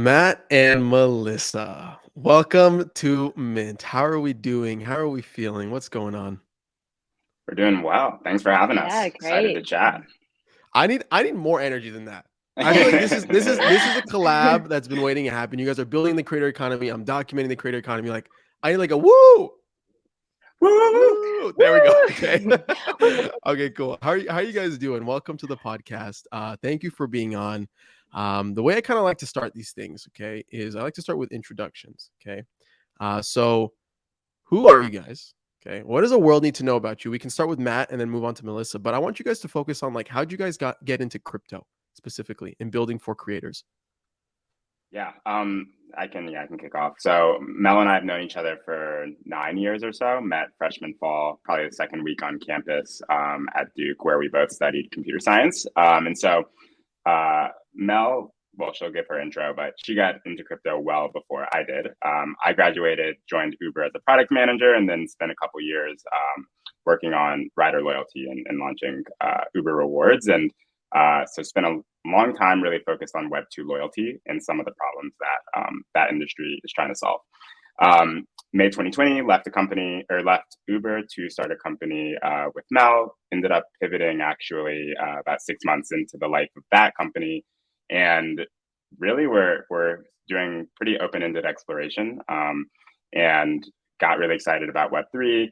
Matt and Melissa, welcome to Mint. How are we doing? How are we feeling? What's going on? We're doing well. Thanks for having Yeah, us. Excited to great. chat. I need more energy than that. I feel like this is a collab that's been waiting to happen. You guys are building the creator economy. I'm documenting the creator economy. Like I need like a woo, Woo! woo. There we go. Okay. Woo! Okay, cool. How are you guys doing? Welcome to the podcast. Thank you for being on. The way I kind of like to start these things, okay, is I like to start with introductions. Okay. So who are you guys? Okay. What does the world need to know about you? We can start with Matt and then move on to Melissa. But I want you guys to focus on like how'd you guys get into crypto specifically in building for creators? Yeah, I can kick off. So Mel and I have known each other for 9 years or so. Met freshman fall, probably the second week on campus at Duke, where we both studied computer science. Mel, well, she'll give her intro, but she got into crypto well before I did. I graduated, joined Uber as a product manager, and then spent a couple years working on rider loyalty and launching Uber Rewards. So spent a long time really focused on Web2 loyalty and some of the problems that that industry is trying to solve. May 2020, left Uber to start a company with Mel. Ended up pivoting actually about 6 months into the life of that company, and really we're doing pretty open-ended exploration, and got really excited about Web3.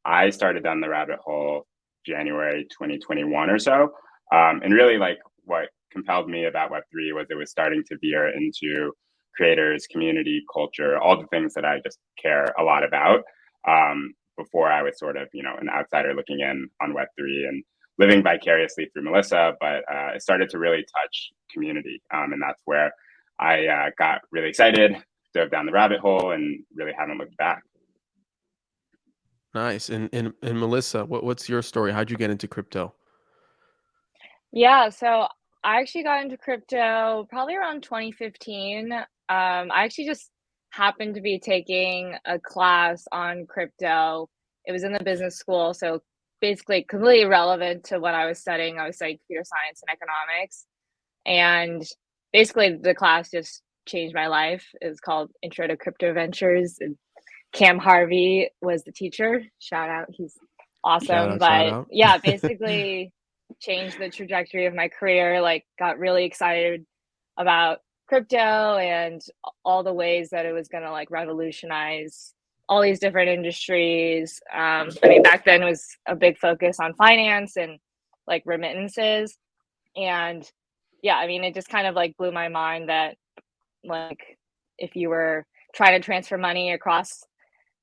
I started down the rabbit hole January 2021 or so, and really like what compelled me about Web3 was it was starting to veer into creators, community, culture, all the things that I just care a lot about. Before I was sort of, an outsider looking in on Web3 and living vicariously through Melissa, but it started to really touch community. And that's where I got really excited, dove down the rabbit hole, and really haven't looked back. Nice. And Melissa, what's your story? How'd you get into crypto? Yeah, so I actually got into crypto probably around 2015. I actually just happened to be taking a class on crypto. It was in the business school, so basically completely irrelevant to what I was studying. I was studying computer science and economics. And basically the class just changed my life. It was called Intro to Crypto Ventures. And Cam Harvey was the teacher. Shout out, he's Shout awesome. out, shout But out. yeah, basically changed the trajectory of my career. Like, got really excited about crypto and all the ways that it was going to like revolutionize all these different industries. I mean, back then it was a big focus on finance and like remittances. And yeah, I mean, it just kind of like blew my mind that like if you were trying to transfer money across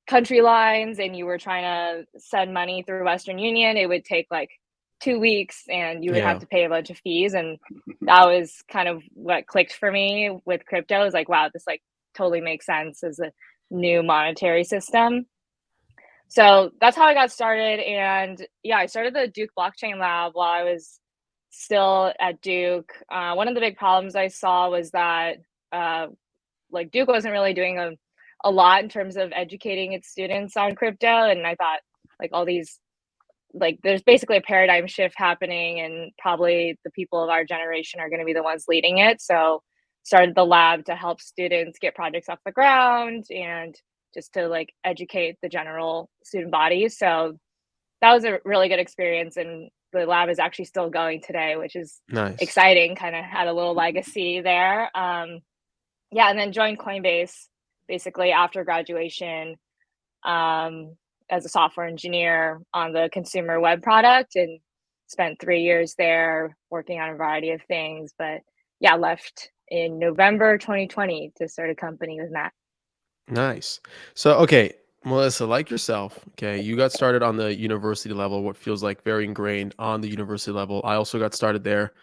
country lines and you were trying to send money through Western Union, it would take like 2 weeks and you would have Yeah. to pay a bunch of fees. And that was kind of what clicked for me with crypto. Is like, wow, this like totally makes sense as a new monetary system. So that's how I got started. And yeah, I started the Duke blockchain lab while I was still at Duke. One of the big problems I saw was that like Duke wasn't really doing a lot in terms of educating its students on crypto. And I thought like all these, like there's basically a paradigm shift happening and probably the people of our generation are going to be the ones leading it. So started the lab to help students get projects off the ground and just to like educate the general student body. So that was a really good experience. And the lab is actually still going today, which is Nice. exciting. Kind of had a little legacy there. Yeah, and then joined Coinbase basically after graduation, as a software engineer on the consumer web product, and spent 3 years there working on a variety of things. But yeah, left in November 2020 to start a company with Matt. Nice. So, okay, Melissa, like yourself, okay, you got started on the university level, what feels like very ingrained on the university level. I also got started there.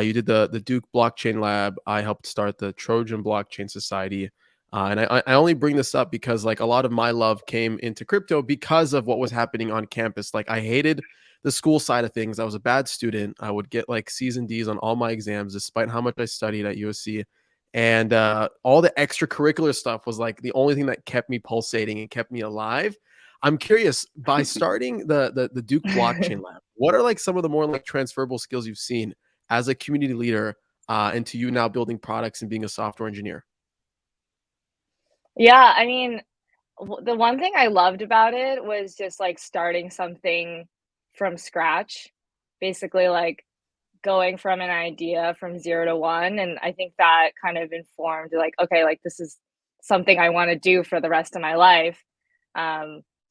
You did the Duke Blockchain Lab. I helped start the Trojan Blockchain Society. And I only bring this up because like a lot of my love came into crypto because of what was happening on campus. Like I hated the school side of things. I was a bad student. I would get like C's and D's on all my exams, despite how much I studied at USC. And all the extracurricular stuff was like the only thing that kept me pulsating and kept me alive. I'm curious, by starting the Duke blockchain lab, what are like some of the more like transferable skills you've seen as a community leader into you now building products and being a software engineer? Yeah, I mean, the one thing I loved about it was just like starting something from scratch, basically like going from an idea from 0 to 1. And I think that kind of informed like, okay, like this is something I want to do for the rest of my life.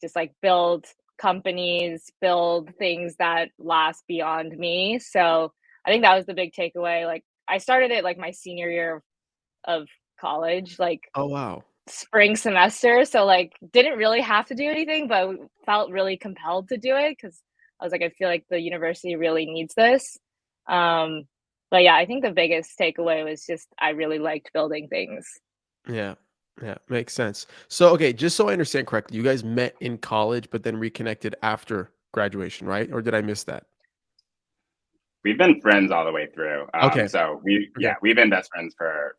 Just like build companies, build things that last beyond me. So I think that was the big takeaway. Like I started it like my senior year of college, like Oh, wow. spring semester. So like didn't really have to do anything, but felt really compelled to do it because I was like, I feel like the university really needs this. Um, but yeah, I think the biggest takeaway was just I really liked building things. Yeah. Yeah, makes sense. So, okay, just so I understand correctly, you guys met in college, but then reconnected after graduation, right? Or did I miss that? We've been friends all the way through. Okay. So Okay. we've been best friends for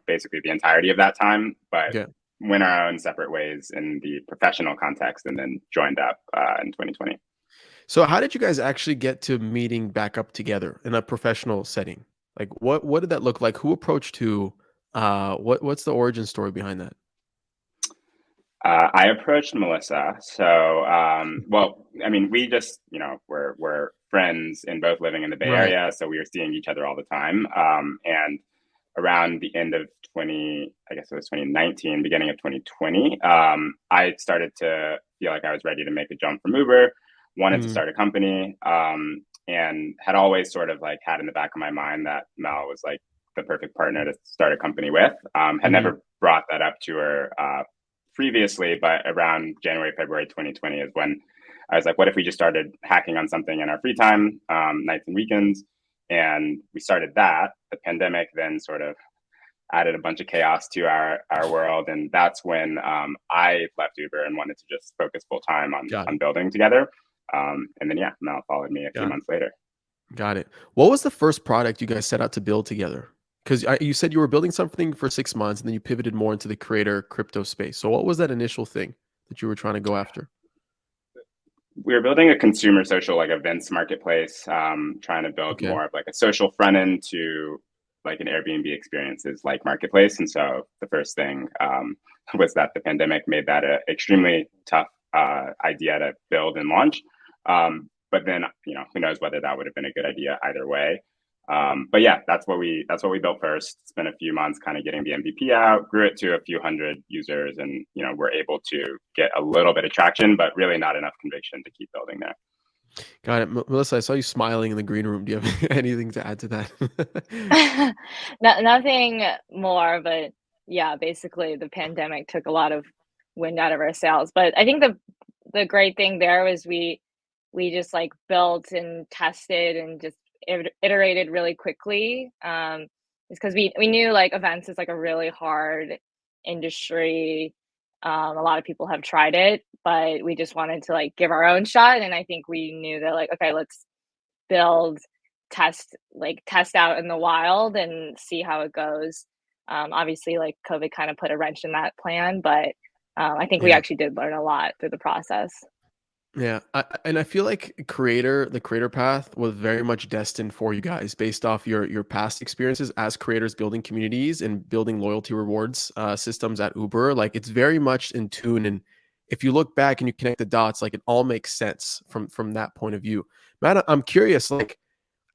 basically the entirety of that time, but Okay. went our own separate ways in the professional context, and then joined up in 2020. So, how did you guys actually get to meeting back up together in a professional setting? Like, what did that look like? Who approached who? What's the origin story behind that? I approached Melissa. So, well, I mean, we just, we're friends and both living in the Bay Right. Area. So we were seeing each other all the time. And around the end of I guess it was 2019, beginning of 2020, I started to feel like I was ready to make a jump from Uber, wanted to Mm, start a company, and had always sort of like had in the back of my mind that Mel was like the perfect partner to start a company with. Had mhm. never brought that up to her previously, but around January, February 2020 is when I was like, what if we just started hacking on something in our free time, nights and weekends? And we started that. The pandemic then sort of added a bunch of chaos to our world. And that's when I left Uber and wanted to just focus full time Got on it. building together. And then, yeah, Mel followed me a few Got it. months later. Got it. What was the first product you guys set out to build together? Because you said you were building something for 6 months and then you pivoted more into the creator crypto space. So, what was that initial thing that you were trying to go after? We were building a consumer social like events marketplace, trying to build Okay. more of like a social front end to like an Airbnb experiences like marketplace. And so the first thing was that the pandemic made that an extremely tough idea to build and launch. But then, who knows whether that would have been a good idea either way. But yeah, that's what we built first. Spent a few months kind of getting the MVP out, grew it to a few hundred users, and we're able to get a little bit of traction, but really not enough conviction to keep building there. Got it. Melissa, I saw you smiling in the green room. Do you have anything to add to that? Nothing more, but yeah, basically the pandemic took a lot of wind out of our sails. But I think the great thing there was we just like built and tested and just iterated really quickly. It's because we knew like events is like a really hard industry. A lot of people have tried it, but we just wanted to like give our own shot. And I think we knew that like, okay, let's build, test out in the wild and see how it goes. Obviously, like COVID kind of put a wrench in that plan, but I think we Yeah. actually did learn a lot through the process. Yeah, and I feel like the creator path was very much destined for you guys based off your past experiences as creators building communities and building loyalty rewards systems at Uber. Like it's very much in tune, and if you look back and you connect the dots, like it all makes sense from that point of view. Matt, I'm curious, like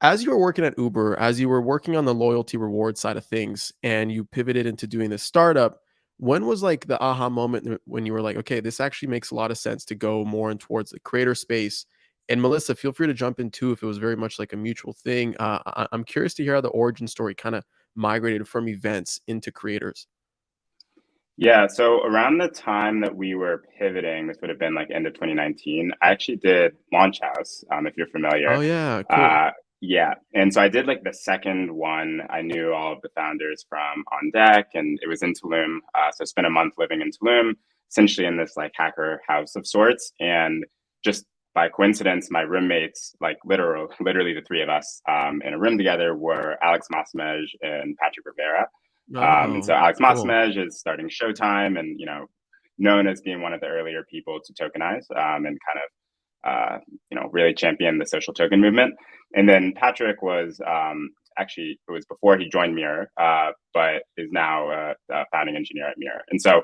as you were working at Uber, as you were working on the loyalty reward side of things, and you pivoted into doing this startup, when was like the aha moment when you were like, okay, this actually makes a lot of sense to go more in towards the creator space? And Melissa, feel free to jump in too if it was very much like a mutual thing. I'm curious to hear how the origin story kind of migrated from events into creators. Yeah, so around the time that we were pivoting, this would have been like end of 2019, I actually did Launch House, if you're Oh familiar. yeah, cool. Uh, yeah, and so I did like the second one. I knew all of the founders from On Deck, and it was in Tulum. So I spent a month living in Tulum, essentially in this like hacker house of sorts. And just by coincidence, my roommates, like literally the three of us in a room together, were Alex Masmej and Patrick Rivera. And so Oh, Alex cool. Masmej is starting Showtime, and known as being one of the earlier people to tokenize, and kind of really champion the social token movement. And then Patrick was actually, it was before he joined Mirror, but is now a founding engineer at Mirror. And so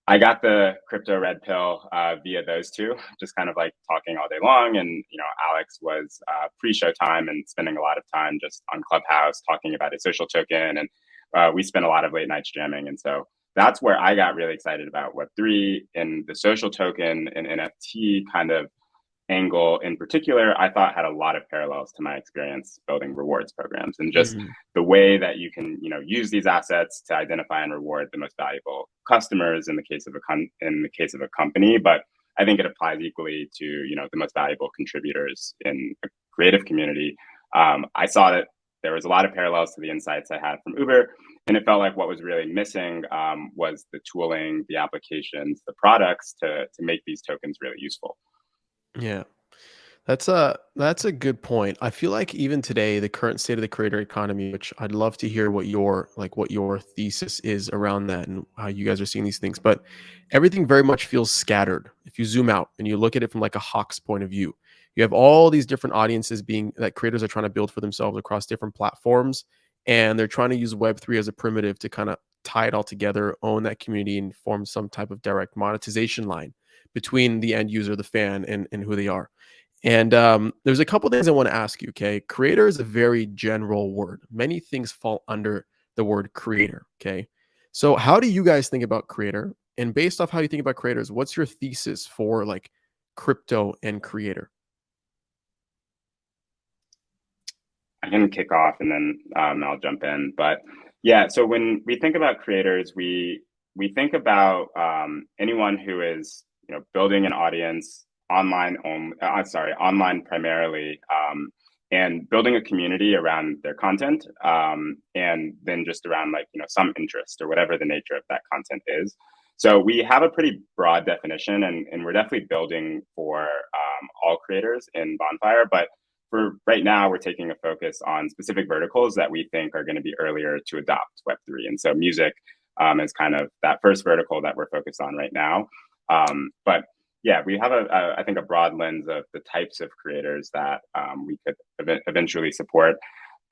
I got the crypto red pill via those two, just kind of like talking all day long. And, Alex was pre-show time and spending a lot of time just on Clubhouse talking about his social token. And we spent a lot of late nights jamming. And so that's where I got really excited about Web3 and the social token and NFT kind of angle in particular. I thought had a lot of parallels to my experience building rewards programs and just the way that you can use these assets to identify and reward the most valuable customers in the case of a company. But I think it applies equally to the most valuable contributors in a creative community. I saw that there was a lot of parallels to the insights I had from Uber, and it felt like what was really missing was the tooling, the applications, the products to make these tokens really useful. Yeah. That's a good point. I feel like even today, the current state of the creator economy, which I'd love to hear what your thesis is around that and how you guys are seeing these things, but everything very much feels scattered. If you zoom out and you look at it from like a hawk's point of view, you have all these different audiences that creators are trying to build for themselves across different platforms, and they're trying to use Web3 as a primitive to kind of tie it all together, own that community, and form some type of direct monetization line between the end user, the fan, and who they are. And there's a couple things I want to ask you. Okay, creator is a very general word. Many things fall under the word creator. Okay, so how do you guys think about creator? And based off how you think about creators, what's your thesis for like crypto and creator? I can kick off and then I'll jump in. But yeah, so when we think about creators, we think about anyone who is building an audience online primarily, and building a community around their content, and then just around like some interest or whatever the nature of that content is. So we have a pretty broad definition, and we're definitely building for all creators in Bonfire, but for right now, we're taking a focus on specific verticals that we think are going to be earlier to adopt Web3. And so music is kind of that first vertical that we're focused on right now. But yeah, we have I think a broad lens of the types of creators that we could eventually support.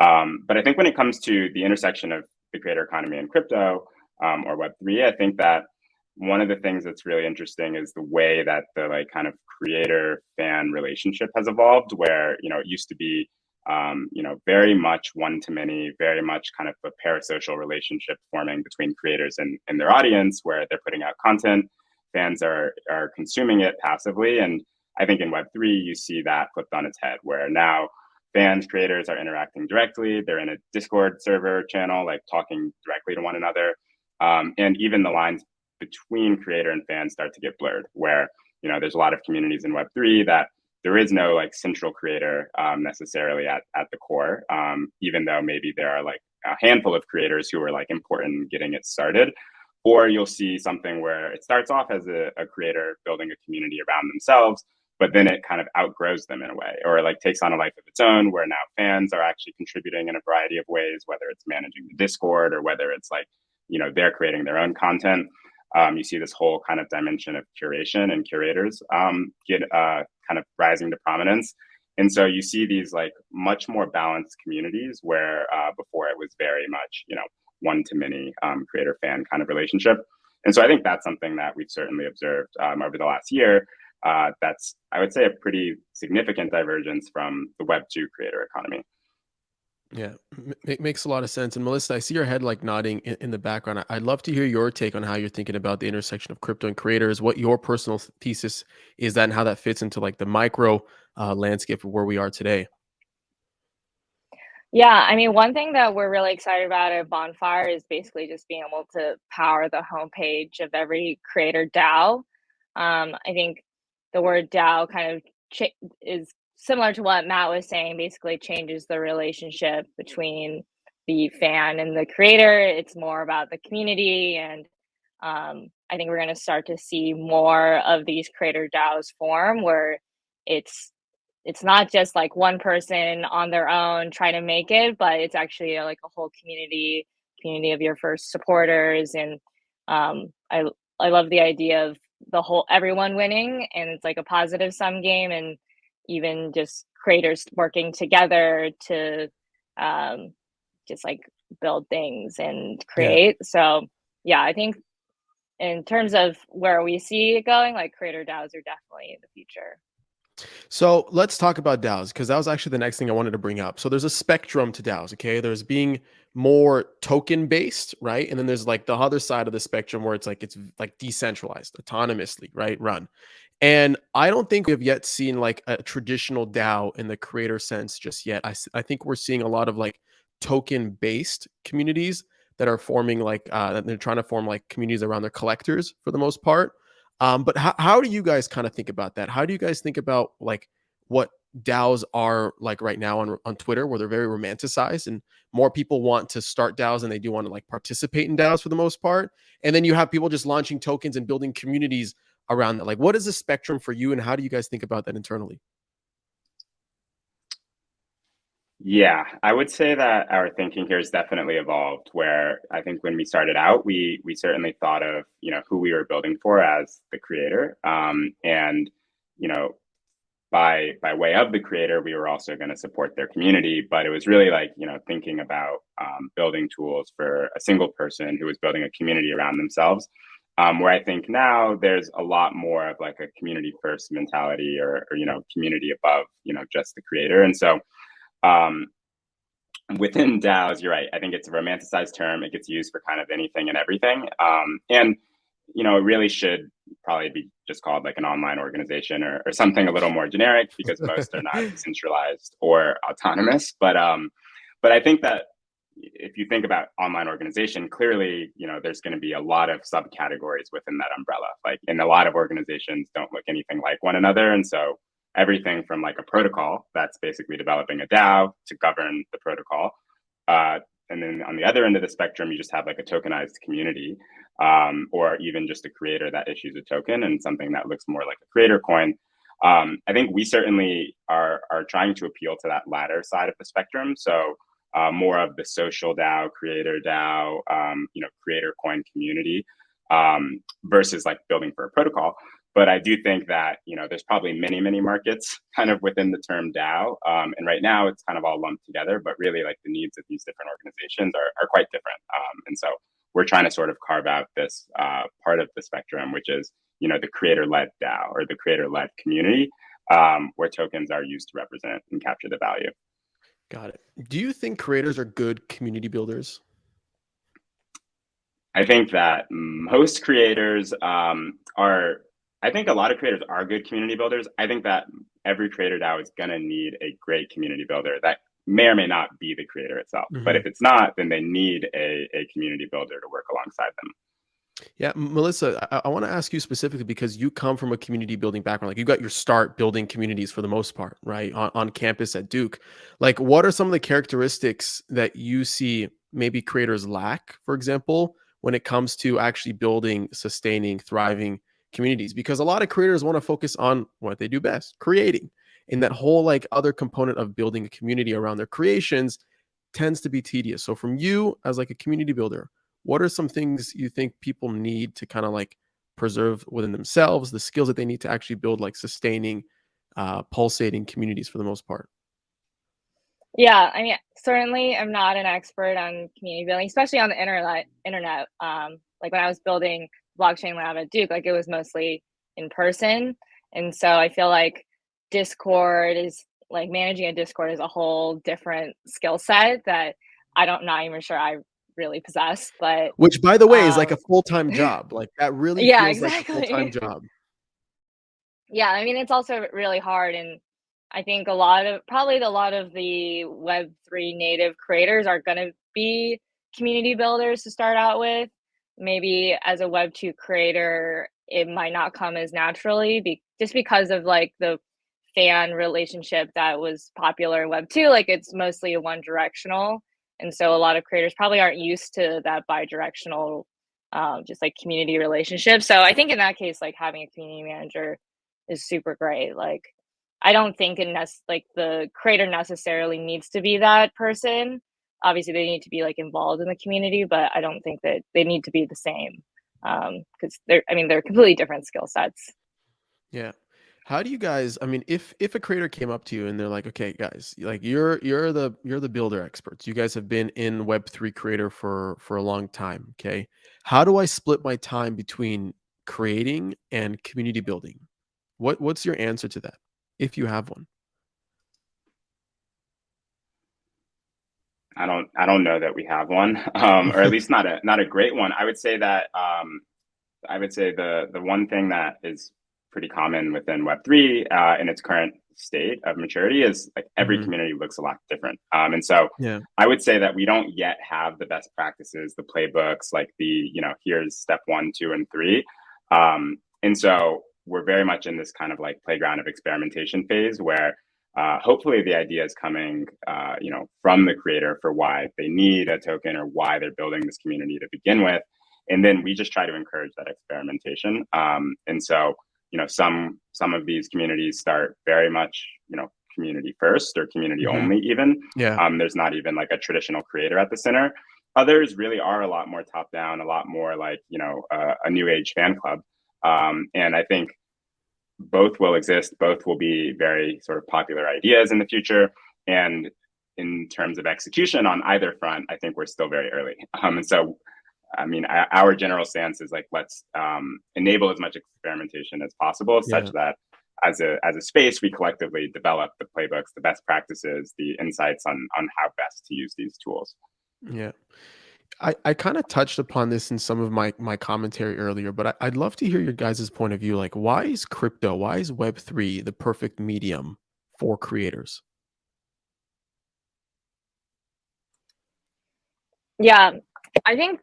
But I think when it comes to the intersection of the creator economy and crypto or Web3, I think that one of the things that's really interesting is the way that the like kind of creator fan relationship has evolved, where it used to be very much one to many, very much kind of a parasocial relationship forming between creators and their audience, where they're putting out content, fans are consuming it passively. And I think in Web3 you see that flipped on its head, where now fans, creators are interacting directly. They're in a Discord server channel, like talking directly to one another, and even the lines between creator and fans start to get blurred, where there's a lot of communities in Web3 that there is no like central creator necessarily at the core, even though maybe there are like a handful of creators who are like important in getting it started. Or you'll see something where it starts off as a creator building a community around themselves, but then it kind of outgrows them in a way, or like takes on a life of its own, where now fans are actually contributing in a variety of ways, whether it's managing the Discord or whether it's like they're creating their own content. You see this whole kind of dimension of curation and curators get kind of rising to prominence. And so you see these like much more balanced communities where before it was very much, one to many creator fan kind of relationship. And so I think that's something that we've certainly observed over the last year. That's, I would say, a pretty significant divergence from the Web2 creator economy. Yeah, makes a lot of sense. And Melissa, I see your head like nodding in the background. I'd love to hear your take on how you're thinking about the intersection of crypto and creators, what your personal thesis is that, and how that fits into like the micro landscape of where we are today. Yeah, I mean, one thing that we're really excited about at Bonfire is basically just being able to power the homepage of every creator DAO. I think the word DAO kind of is similar to what Matt was saying, basically changes the relationship between the fan and the creator. It's more about the community. And I think we're going to start to see more of these creator DAOs form, where it's not just like one person on their own trying to make it, but it's actually like a whole community of your first supporters. And I love the idea of everyone winning, and it's like a positive sum game, and even just creators working together to just like build things and create. So yeah, I think in terms of where we see it going, like creator DAOs are definitely the future. So let's talk about DAOs, because that was actually the next thing I wanted to bring up. So there's a spectrum to DAOs. Okay, there's being more token based, right? And then there's like the other side of the spectrum where it's like decentralized, autonomously, right? Run. And I don't think we have yet seen like a traditional DAO in the creator sense just yet. I think we're seeing a lot of like token based communities that are forming like they're trying to form like communities around their collectors for the most part. But how do you guys kind of think about that? How do you guys think about like what DAOs are like right now on Twitter, where they're very romanticized and more people want to start DAOs than they do want to like participate in DAOs for the most part? And then you have people just launching tokens and building communities around that. Like, what is the spectrum for you, and how do you guys think about that internally? Yeah, I would say that our thinking here has definitely evolved. Where I think when we started out, we certainly thought of who we were building for as the creator, and you know by way of the creator, we were also going to support their community. But it was really like thinking about building tools for a single person who was building a community around themselves. Where I think now there's a lot more of like a community first mentality, or community above just the creator, and so. Um, Within DAOs, you're right. I think it's a romanticized term. It gets used for kind of anything and everything. And it really should probably be just called like an online organization, or something a little more generic, because most are not decentralized or autonomous. But I think that if you think about online organization, clearly, there's going to be a lot of subcategories within that umbrella. Like, and a lot of organizations don't look anything like one another. And so everything from like a protocol that's basically developing a DAO to govern the protocol. And then on the other end of the spectrum, you just have like a tokenized community, or even just a creator that issues a token and something that looks more like a creator coin. I think we certainly are trying to appeal to that latter side of the spectrum. So more of the social DAO, creator DAO, creator coin community, versus like building for a protocol. But I do think that there's probably many markets kind of within the term DAO, and right now it's kind of all lumped together. But really, like the needs of these different organizations are quite different, and so we're trying to sort of carve out this part of the spectrum, which is the creator-led DAO, or the creator-led community, where tokens are used to represent and capture the value. Got it. Do you think creators are good community builders? I think that most creators are. I think a lot of creators are good community builders. I think that every creator DAO is going to need a great community builder that may or may not be the creator itself. Mm-hmm. But if it's not, then they need a community builder to work alongside them. Yeah, Melissa, I want to ask you specifically, because you come from a community building background. Like, you got your start building communities for the most part, right? On campus at Duke. Like, what are some of the characteristics that you see maybe creators lack, for example, when it comes to actually building, sustaining, thriving communities? Because a lot of creators want to focus on what they do best, creating. And that whole like other component of building a community around their creations tends to be tedious. So from you as like a community builder, what are some things you think people need to kind of like preserve within themselves, the skills that they need to actually build like sustaining, pulsating communities for the most part? Yeah, I mean, certainly I'm not an expert on community building, especially on the internet. Like when I was building blockchain lab at Duke, like it was mostly in person. And so I feel like Discord is like managing a Discord is a whole different skill set that not even sure I really possess. But which, by the way, is like a full-time job. Like that really feels exactly. like a full-time job. Yeah, I mean, it's also really hard. And I think a lot of the Web3 native creators are going to be community builders to start out with. Maybe as a Web2 creator, it might not come as naturally just because of like the fan relationship that was popular in Web2. Like it's mostly one directional. And so a lot of creators probably aren't used to that bi-directional, just like community relationship. So I think in that case, like having a community manager is super great. Like, I don't think like the creator necessarily needs to be that person. Obviously, they need to be like involved in the community, but I don't think that they need to be the same, because they're completely different skill sets. Yeah. How do you guys, I mean, if a creator came up to you and they're like, okay, guys, like you're the builder experts. You guys have been in Web3 creator for a long time. Okay. How do I split my time between creating and community building? What's your answer to that? If you have one? I don't know that we have one, or at least not a great one. I would say that I would say the one thing that is pretty common within Web3 in its current state of maturity is like every Mhm. community looks a lot different. And so Yeah. I would say that we don't yet have the best practices, the playbooks, like here's step 1, 2, and 3. And so we're very much in this kind of like playground of experimentation phase where hopefully the idea is coming, from the creator for why they need a token or why they're building this community to begin with. And then we just try to encourage that experimentation. And so, some of these communities start very much, community first or community Mhm. only even. Yeah. There's not even like a traditional creator at the center. Others really are a lot more top down, a lot more like, a new age fan club. And I think both will exist. Both will be very sort of popular ideas in the future. And in terms of execution on either front, I think we're still very early. And so, I mean, our general stance is like, let's enable as much experimentation as possible, Yeah. such that as a space, we collectively develop the playbooks, the best practices, the insights on how best to use these tools. Yeah. I kind of touched upon this in some of my commentary earlier, but I'd love to hear your guys' point of view. Like, why is Web3 the perfect medium for creators? Yeah, I think,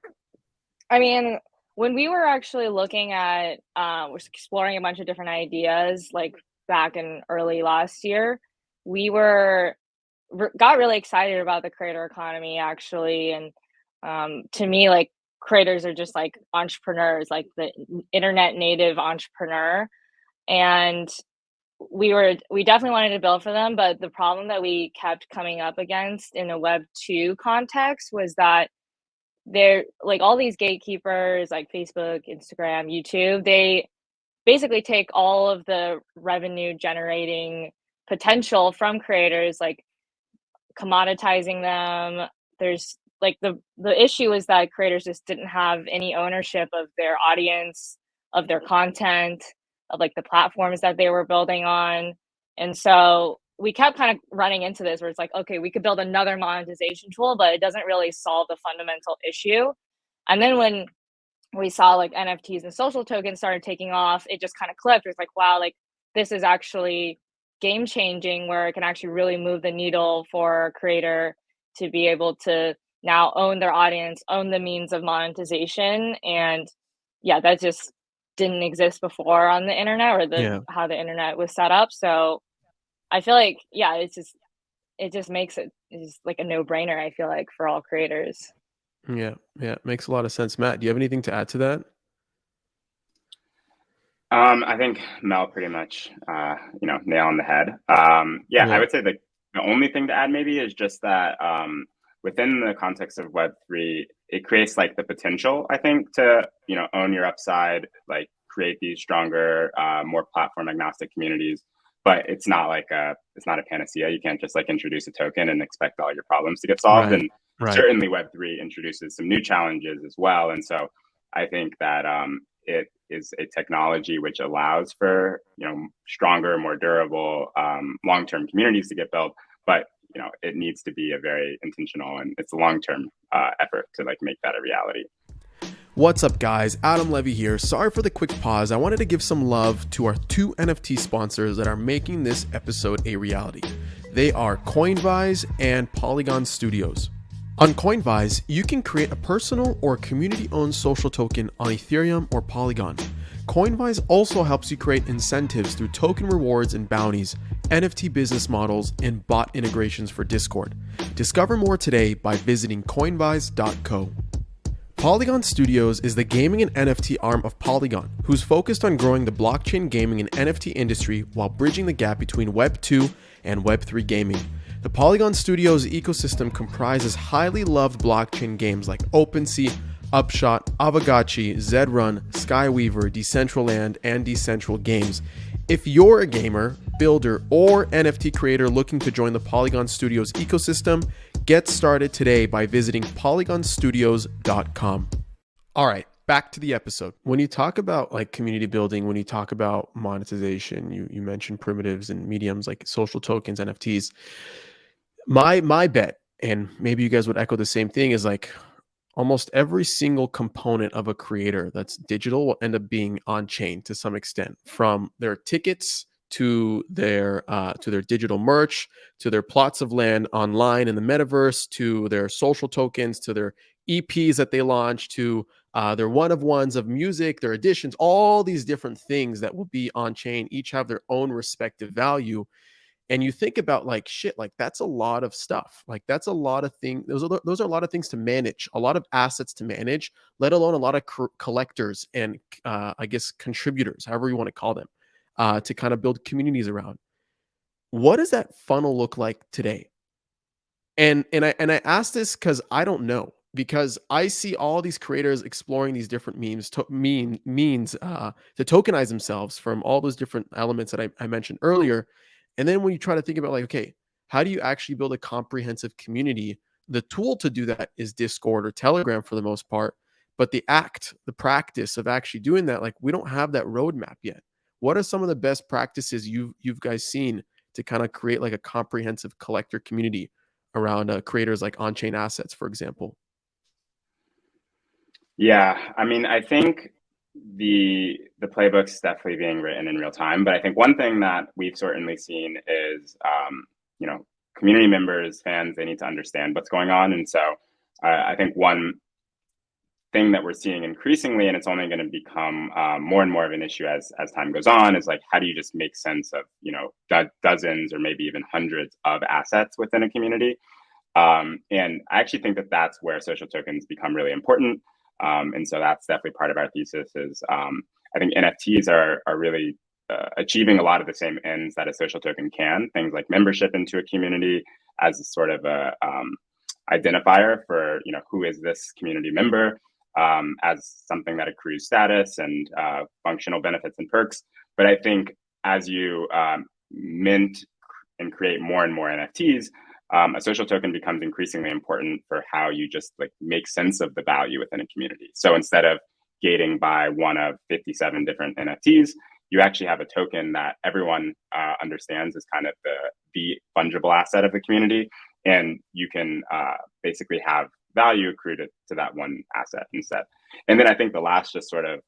I mean, when we were actually looking at, was exploring a bunch of different ideas, like back in early last year, we got really excited about the creator economy actually. And to me, like creators are just like entrepreneurs, like the internet native entrepreneur. And we definitely wanted to build for them, but the problem that we kept coming up against in a Web 2 context was that they're like all these gatekeepers like Facebook, Instagram, YouTube, they basically take all of the revenue generating potential from creators, like commoditizing them. There's like the issue is that creators just didn't have any ownership of their audience, of their content, of like the platforms that they were building on. And so we kept kind of running into this where it's like, okay, we could build another monetization tool, but it doesn't really solve the fundamental issue. And then when we saw like NFTs and social tokens started taking off, it just kind of clicked. It's like, wow, like this is actually game changing where it can actually really move the needle for a creator to be able to now own their audience, own the means of monetization. And yeah, that just didn't exist before on the internet or Yeah. how the internet was set up. So I feel like, yeah, it just makes it's just like a no brainer, I feel like, for all creators. Yeah. Yeah. Makes a lot of sense. Matt, do you have anything to add to that? I think Mel pretty much, nail on the head. Yeah, I Yeah. would say the only thing to add maybe is just that within the context of Web3, it creates like the potential, I think, to, own your upside, like create these stronger, more platform agnostic communities. But it's not it's not a panacea. You can't just like introduce a token and expect all your problems to get solved. Right. And Right. certainly Web3 introduces some new challenges as well. And so I think that it is a technology which allows for stronger, more durable, long-term communities to get built. But it needs to be a very intentional and it's a long-term effort to like make that a reality. What's up, guys? Adam Levy here. Sorry for the quick pause. I wanted to give some love to our 2 NFT sponsors that are making this episode a reality. They are Coinvise and Polygon Studios. On Coinvise, you can create a personal or community-owned social token on Ethereum or Polygon. Coinvise also helps you create incentives through token rewards and bounties, NFT business models, and bot integrations for Discord. Discover more today by visiting coinvise.co. Polygon Studios is the gaming and NFT arm of Polygon, who's focused on growing the blockchain gaming and NFT industry while bridging the gap between Web 2 and Web 3 gaming. The Polygon Studios ecosystem comprises highly loved blockchain games like OpenSea, Upshot, Avagachi, Zedrun, Skyweaver, Decentraland, and Decentral Games. If you're a gamer, builder, or NFT creator looking to join the Polygon Studios ecosystem, get started today by visiting polygonstudios.com. All right, back to the episode. When you talk about like community building, when you talk about monetization, you mentioned primitives and mediums like social tokens, NFTs. My bet, and maybe you guys would echo the same thing, is like almost every single component of a creator that's digital will end up being on chain to some extent, from their tickets to their digital merch, to their plots of land online in the metaverse, to their social tokens, to their EPs that they launch, to their one of ones of music, their editions, all these different things that will be on chain, each have their own respective value. And you think about like shit, like that's a lot of stuff. Like that's a lot of things. Those are a lot of things to manage, a lot of assets to manage, let alone a lot of collectors and I guess contributors, however you want to call them, to kind of build communities around. What does that funnel look like today? And I ask this because I don't know, because I see all these creators exploring these different means to tokenize themselves from all those different elements that I mentioned earlier. And then when you try to think about like, okay, how do you actually build a comprehensive community? The tool to do that is Discord or Telegram for the most part. But the practice of actually doing that, like we don't have that roadmap yet. What are some of the best practices you've guys seen to kind of create like a comprehensive collector community around creators like on-chain assets, for example? Yeah, I mean, I think the playbook's definitely being written in real time, but I think one thing that we've certainly seen is, you know, community members, fans, they need to understand what's going on. And so I think one thing that we're seeing increasingly, and it's only going to become more and more of an issue as time goes on, is like, how do you just make sense of, you know, dozens or maybe even hundreds of assets within a community? And I actually think that that's where social tokens become really important. And so that's definitely part of our thesis is I think NFTs are really achieving a lot of the same ends that a social token can, things like membership into a community as a sort of a identifier for, you know, who is this community member, as something that accrues status and functional benefits and perks. But I think as you mint and create more and more NFTs, a social token becomes increasingly important for how you just like make sense of the value within a community. So instead of gating by one of 57 different NFTs, you actually have a token that everyone understands is kind of the fungible asset of the community. And you can basically have value accrued to that one asset instead. And then I think the last just sort of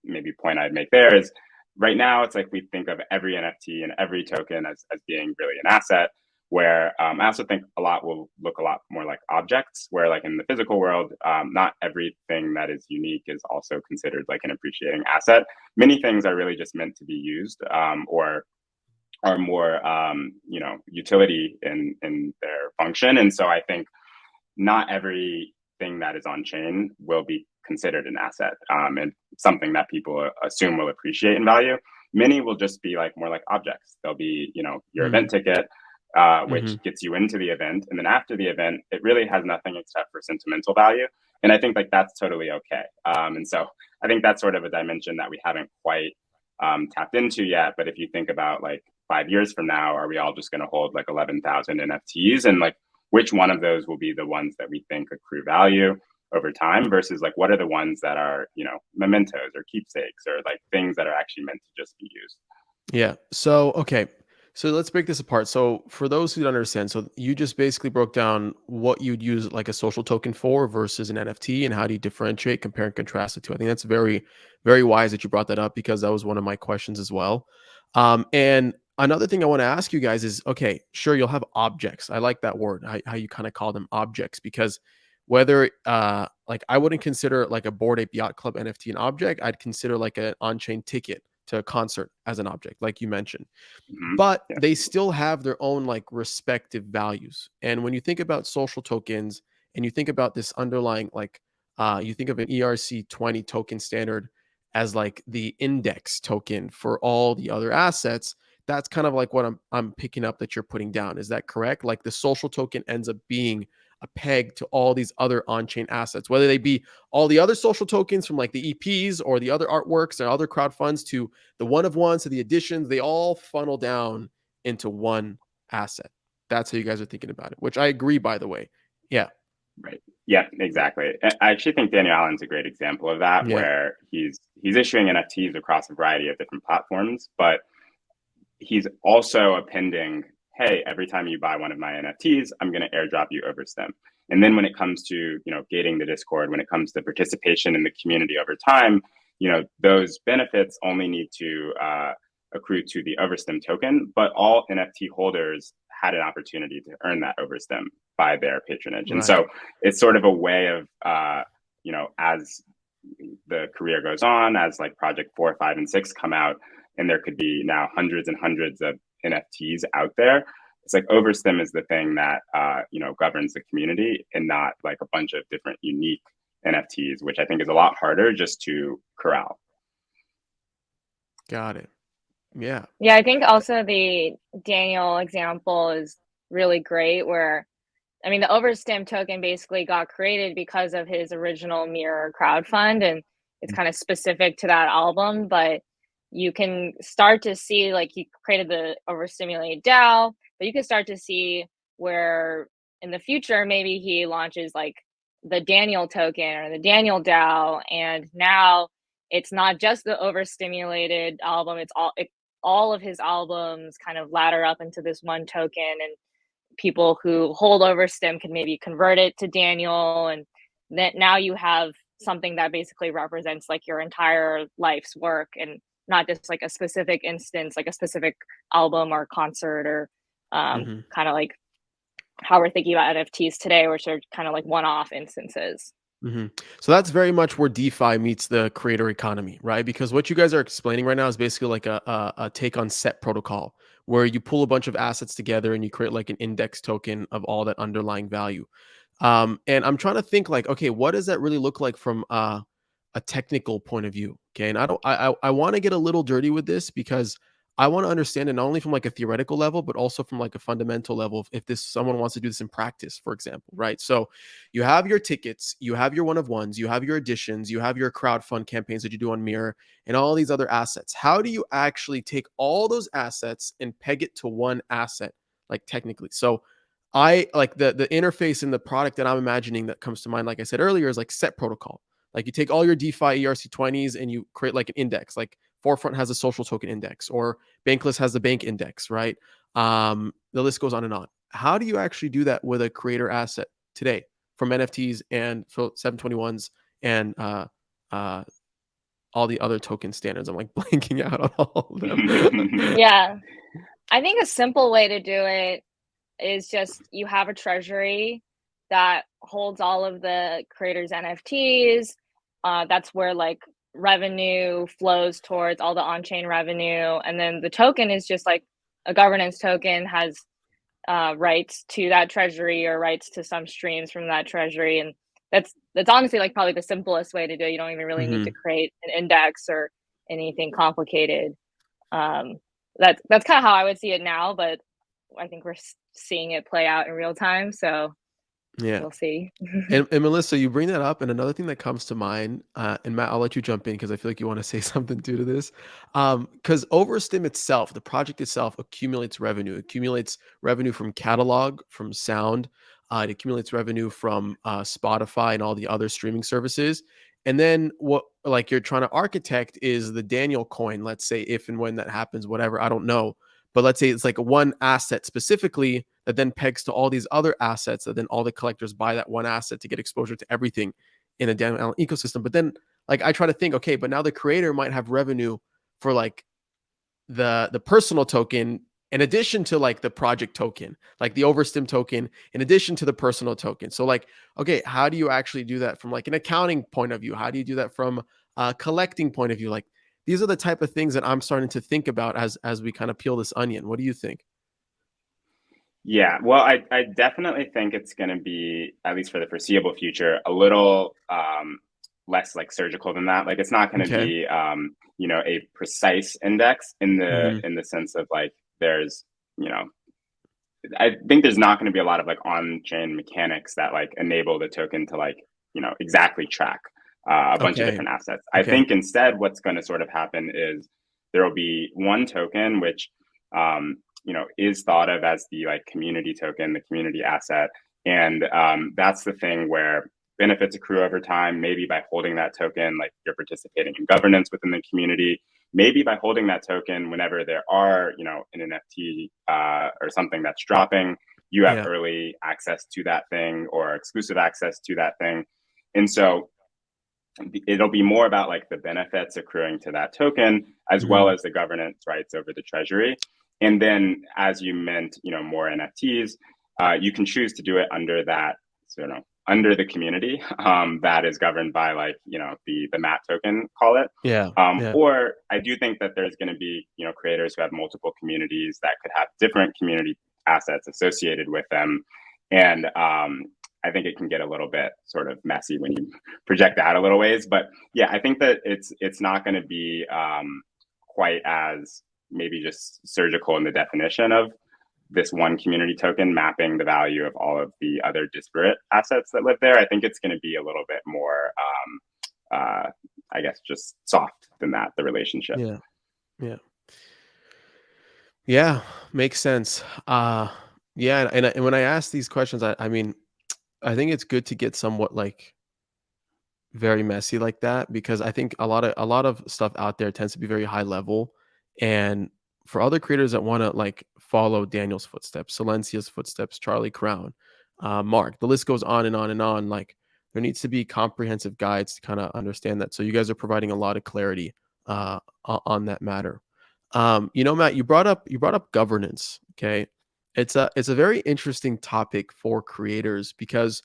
maybe point I'd make there is right now it's like we think of every NFT and every token as being really an asset, where I also think a lot will look a lot more like objects, where like in the physical world, not everything that is unique is also considered like an appreciating asset. Many things are really just meant to be used or are more, you know, utility in their function. And so I think not everything that is on chain will be considered an asset and something that people assume will appreciate in value. Many will just be like more like objects. They'll be, you know, your event ticket, which gets you into the event. And then after the event, it really has nothing except for sentimental value. And I think like that's totally okay. And so I think that's sort of a dimension that we haven't quite tapped into yet. But if you think about like 5 years from now, are we all just going to hold like 11,000 NFTs? And like, which one of those will be the ones that we think accrue value over time versus like, what are the ones that are, you know, mementos or keepsakes or like things that are actually meant to just be used? Yeah. So, okay. So let's break this apart. So for those who don't understand, so you just basically broke down what you'd use like a social token for versus an NFT, and how do you differentiate, compare and contrast the two. I think that's very, very wise that you brought that up, because that was one of my questions as well. And another thing I want to ask you guys is, okay, sure, you'll have objects. I like that word, how you kind of call them objects, because whether like I wouldn't consider like a Bored Ape Yacht Club NFT an object. I'd consider like an on-chain ticket to a concert as an object, like you mentioned. But Yeah. they still have their own like respective values. And when you think about social tokens and you think about this underlying like you think of an ERC20 token standard as like the index token for all the other assets, that's kind of like what I'm picking up that you're putting down. Is that correct? Like the social token ends up being a peg to all these other on-chain assets, whether they be all the other social tokens from like the EPs or the other artworks and other crowd funds to the one of ones to the additions, they all funnel down into one asset. That's how you guys are thinking about it, which I agree, by the way. Yeah. Right. Yeah, exactly. I actually think Daniel Allen's a great example of that, where he's issuing NFTs across a variety of different platforms, but he's also appending, hey, every time you buy one of my NFTs, I'm going to airdrop you Overstim. And then when it comes to, gating the Discord, when it comes to participation in the community over time, those benefits only need to accrue to the Overstim token, but all NFT holders had an opportunity to earn that Overstim by their patronage. And so it's sort of a way of, as the career goes on, as like project 4, 5, and 6 come out, and there could be now hundreds and hundreds of NFTs out there. It's like Overstim is the thing that, governs the community, and not like a bunch of different unique NFTs, which I think is a lot harder just to corral. Got it. Yeah. Yeah, I think also the Daniel example is really great, where, I mean, the Overstim token basically got created because of his original Mirror crowdfund, and it's kind of specific to that album, but you can start to see, like, he created the Overstimulated DAO, but you can start to see where in the future, maybe he launches like the Daniel token or the Daniel DAO, and now it's not just the Overstimulated album, it's all of his albums kind of ladder up into this one token, and people who hold Overstim can maybe convert it to Daniel, and that now you have something that basically represents like your entire life's work, and not just like a specific instance, like a specific album or concert, or kind of like how we're thinking about NFTs today, which are kind of like one-off instances. So that's very much where DeFi meets the creator economy, right? Because what you guys are explaining right now is basically like a take on set protocol, where you pull a bunch of assets together and you create like an index token of all that underlying value. And I'm trying to think like, okay, what does that really look like from a technical point of view? Okay, and I want to get a little dirty with this, because I want to understand it not only from like a theoretical level, but also from like a fundamental level. If someone wants to do this in practice, for example, right? So you have your tickets, you have your one of ones, you have your additions, you have your crowdfund campaigns that you do on Mirror, and all these other assets. How do you actually take all those assets and peg it to one asset, like technically? So I like the interface in the product that I'm imagining that comes to mind, like I said earlier, is like set protocol. Like you take all your DeFi ERC20s and you create like an index, like Forefront has a social token index, or Bankless has the bank index, right? The list goes on and on. How do you actually do that with a creator asset today from NFTs and 721s and all the other token standards? I'm like blanking out on all of them. Yeah, I think a simple way to do it is just you have a treasury that holds all of the creators' NFTs. That's where like revenue flows towards, all the on-chain revenue, and then the token is just like a governance token, has rights to that treasury or rights to some streams from that treasury, and that's honestly like probably the simplest way to do it. You don't even really need to create an index or anything complicated. That's kind of how I would see it now, but I think we're seeing it play out in real time, so yeah, we'll see. and Melissa, you bring that up, and another thing that comes to mind, and Matt, I'll let you jump in because I feel like you want to say something too to this. Because Overstim itself, the project itself, accumulates revenue. It accumulates revenue from catalog, from sound. It accumulates revenue from Spotify and all the other streaming services. And then what like you're trying to architect is the Daniel coin. Let's say if and when that happens, whatever, I don't know. But let's say it's like one asset specifically that then pegs to all these other assets, that then all the collectors buy that one asset to get exposure to everything in a Daniel Allen ecosystem. But then like I try to think, okay, but now the creator might have revenue for like the personal token in addition to like the project token, like the Overstim token, in addition to the personal token. So like, okay, how do you actually do that from like an accounting point of view? How do you do that from a collecting point of view? Like these are the type of things that I'm starting to think about as we kind of peel this onion. What do you think? Yeah, well, I definitely think it's going to be, at least for the foreseeable future, a little less like surgical than that. Like it's not going to be a precise index in the sense of like there's I think there's not going to be a lot of like on-chain mechanics that like enable the token to like, exactly track a bunch of Okay. different assets. I Okay. think instead what's going to sort of happen is there will be one token which, is thought of as the like community token, the community asset. And that's the thing where benefits accrue over time. Maybe by holding that token, like you're participating in governance within the community. Maybe by holding that token, whenever there are, an NFT or something that's dropping, you have Yeah. early access to that thing or exclusive access to that thing. And so it'll be more about like the benefits accruing to that token as well as the governance rights over the treasury. And then as you mint, more NFTs, you can choose to do it under that, under the community that is governed by like, the MAT token, call it. Yeah. Yeah. Or I do think that there's going to be, creators who have multiple communities that could have different community assets associated with them. And I think it can get a little bit sort of messy when you project out a little ways. But yeah, I think that it's not going to be quite as maybe just surgical in the definition of this one community token mapping the value of all of the other disparate assets that live there. I think it's going to be a little bit more, I guess, just soft than that, the relationship. Yeah. Yeah. Yeah. Makes sense. Yeah. And when I ask these questions, I mean, I think it's good to get somewhat like very messy like that, because I think a lot of stuff out there tends to be very high level. And for other creators that want to like follow Daniel's footsteps, Silencia's footsteps, Charlie Crown, Mark, the list goes on and on and on. Like there needs to be comprehensive guides to kind of understand that. So you guys are providing a lot of clarity on that matter. Matt, you brought up governance. Okay. It's a very interesting topic for creators, because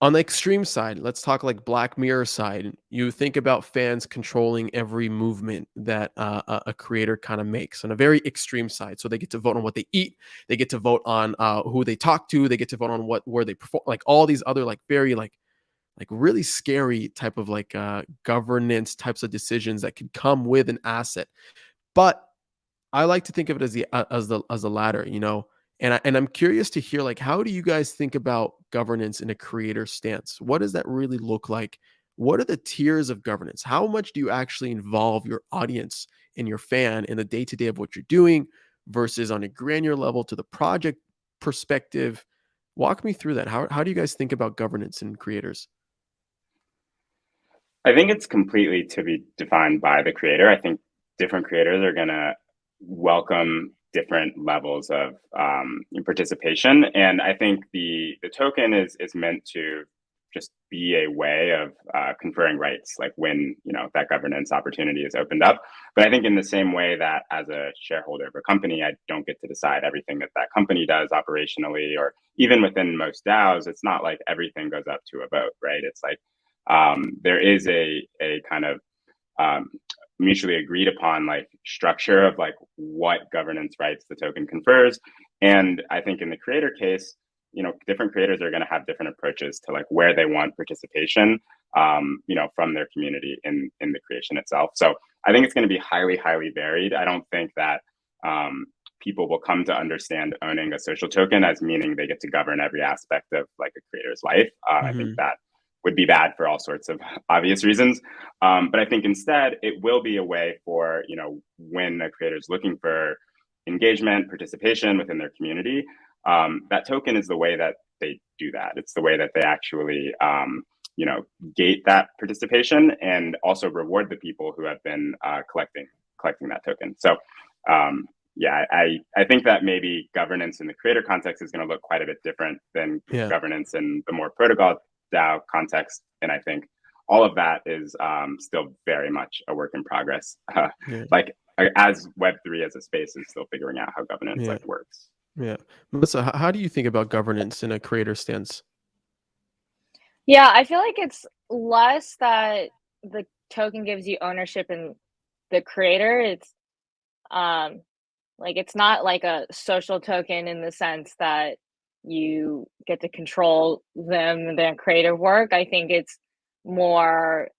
on the extreme side, let's talk like Black Mirror side. You think about fans controlling every movement that a creator kind of makes on a very extreme side. So they get to vote on what they eat, they get to vote on who they talk to, they get to vote on where they perform, like all these other like very like really scary type of like governance types of decisions that could come with an asset. But I like to think of it as the latter, and I'm curious to hear, like, how do you guys think about governance in a creator stance? What does that really look like? What are the tiers of governance? How much do you actually involve your audience and your fan in the day-to-day of what you're doing versus on a granular level to the project perspective? Walk me through that. How do you guys think about governance in creators? I think it's completely to be defined by the creator. I think different creators are going to welcome different levels of participation, and I think the token is meant to just be a way of conferring rights, like when that governance opportunity is opened up. But I think in the same way that as a shareholder of a company, I don't get to decide everything that that company does operationally, or even within most DAOs, it's not like everything goes up to a vote, right? It's like there is a kind of mutually agreed upon like structure of like what governance rights the token confers. And I think in the creator case, different creators are going to have different approaches to like where they want participation, from their community in the creation itself. So I think it's going to be highly, highly varied. I don't think that people will come to understand owning a social token as meaning they get to govern every aspect of like a creator's life. I think that would be bad for all sorts of obvious reasons. But I think instead it will be a way for, when a creator is looking for engagement, participation within their community, that token is the way that they do that. It's the way that they actually, gate that participation and also reward the people who have been collecting that token. So yeah, I think that maybe governance in the creator context is going to look quite a bit different than governance in the more protocol DAO context. And I think all of that is still very much a work in progress. Like as Web3 as a space is still figuring out how governance like works. Yeah. Melissa, how do you think about governance in a creator stance? Yeah, I feel like it's less that the token gives you ownership in the creator. It's like it's not like a social token in the sense that you get to control them, their creative work. I think it's more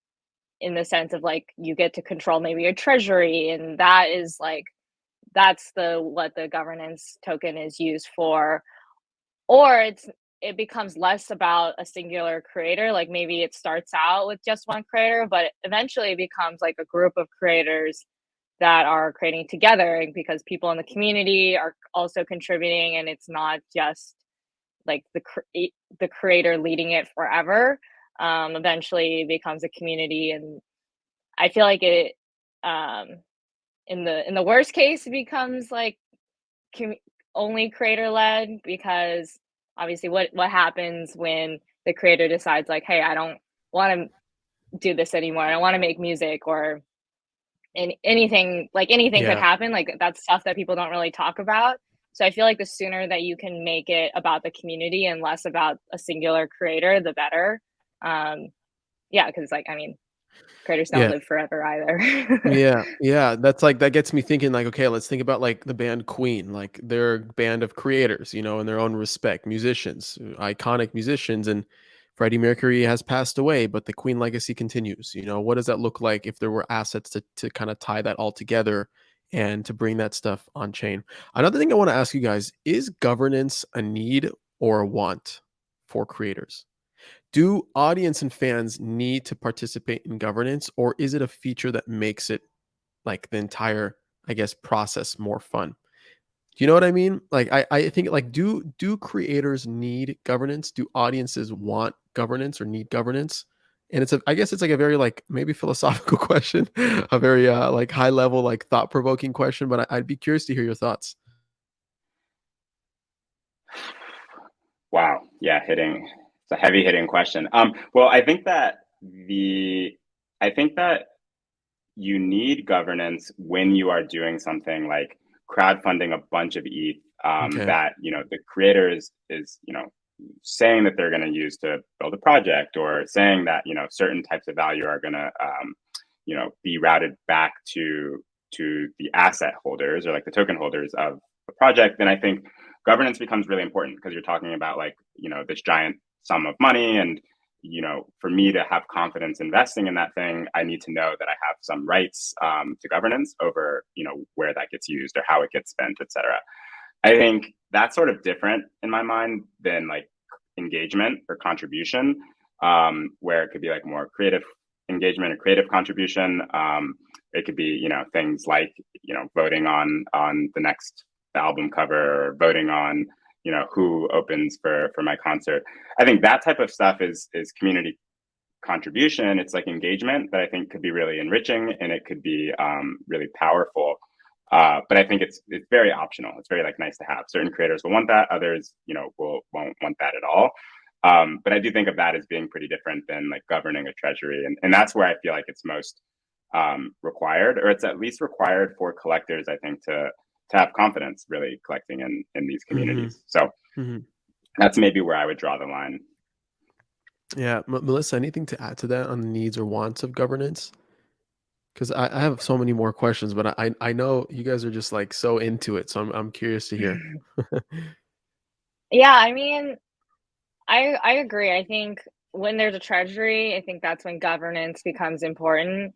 in the sense of like you get to control maybe your treasury, and that is like that's what the governance token is used for. Or it becomes less about a singular creator. Like maybe it starts out with just one creator, but eventually it becomes like a group of creators that are creating together, because people in the community are also contributing, and it's not just like the creator leading it forever. Eventually it becomes a community, and I feel like it in the worst case it becomes like only creator led, because obviously what happens when the creator decides like, hey, I don't want to do this anymore, I don't want to make music, or anything could happen. Like that's stuff that people don't really talk about. So I feel like the sooner that you can make it about the community and less about a singular creator, the better. Because like, I mean, creators don't live forever either. Yeah, that's like, that gets me thinking like, okay, let's think about like the band Queen. Like they're a band of creators, you know, in their own respect, musicians, iconic musicians, and Freddie Mercury has passed away, but the Queen legacy continues. You know, what does that look like if there were assets to kind of tie that all together and to bring that stuff on chain? Another thing I want to ask you guys, is governance a need or a want for creators? Do audience and fans need to participate in governance, or is it a feature that makes it like the entire, I guess, process more fun? Do you know what I mean? Like I think like, do creators need governance? Do audiences want governance or need governance? And I guess it's like a very like maybe philosophical question, a very like high level, like thought provoking question, but I'd be curious to hear your thoughts. Wow. Yeah, it's a heavy hitting question. Well, I think that you need governance when you are doing something like crowdfunding a bunch of ETH, Okay. that, the creator is, saying that they're going to use to build a project, or saying that, certain types of value are going to, be routed back to the asset holders, or like the token holders of the project. Then I think governance becomes really important, because you're talking about like, this giant sum of money. And, for me to have confidence investing in that thing, I need to know that I have some rights, to governance over, where that gets used or how it gets spent, etc. I think that's sort of different in my mind than like engagement or contribution, where it could be like more creative engagement or creative contribution. It could be, things like, voting on the next album cover, or voting on, who opens for my concert. I think that type of stuff is community contribution. It's like engagement that I think could be really enriching, and it could be really powerful. But I think it's very optional. It's very like nice to have. Certain creators will want that. Others, won't want that at all. But I do think of that as being pretty different than like governing a treasury, and that's where I feel like it's most required, or it's at least required for collectors, I think, to have confidence really collecting in these Hmm. communities. So Hmm. that's maybe where I would draw the line. Yeah, Melissa, anything to add to that on the needs or wants of governance? Because I have so many more questions, but I know you guys are just like so into it, so I'm curious to hear. Yeah, I mean, I agree. I think when there's a treasury, I think that's when governance becomes important.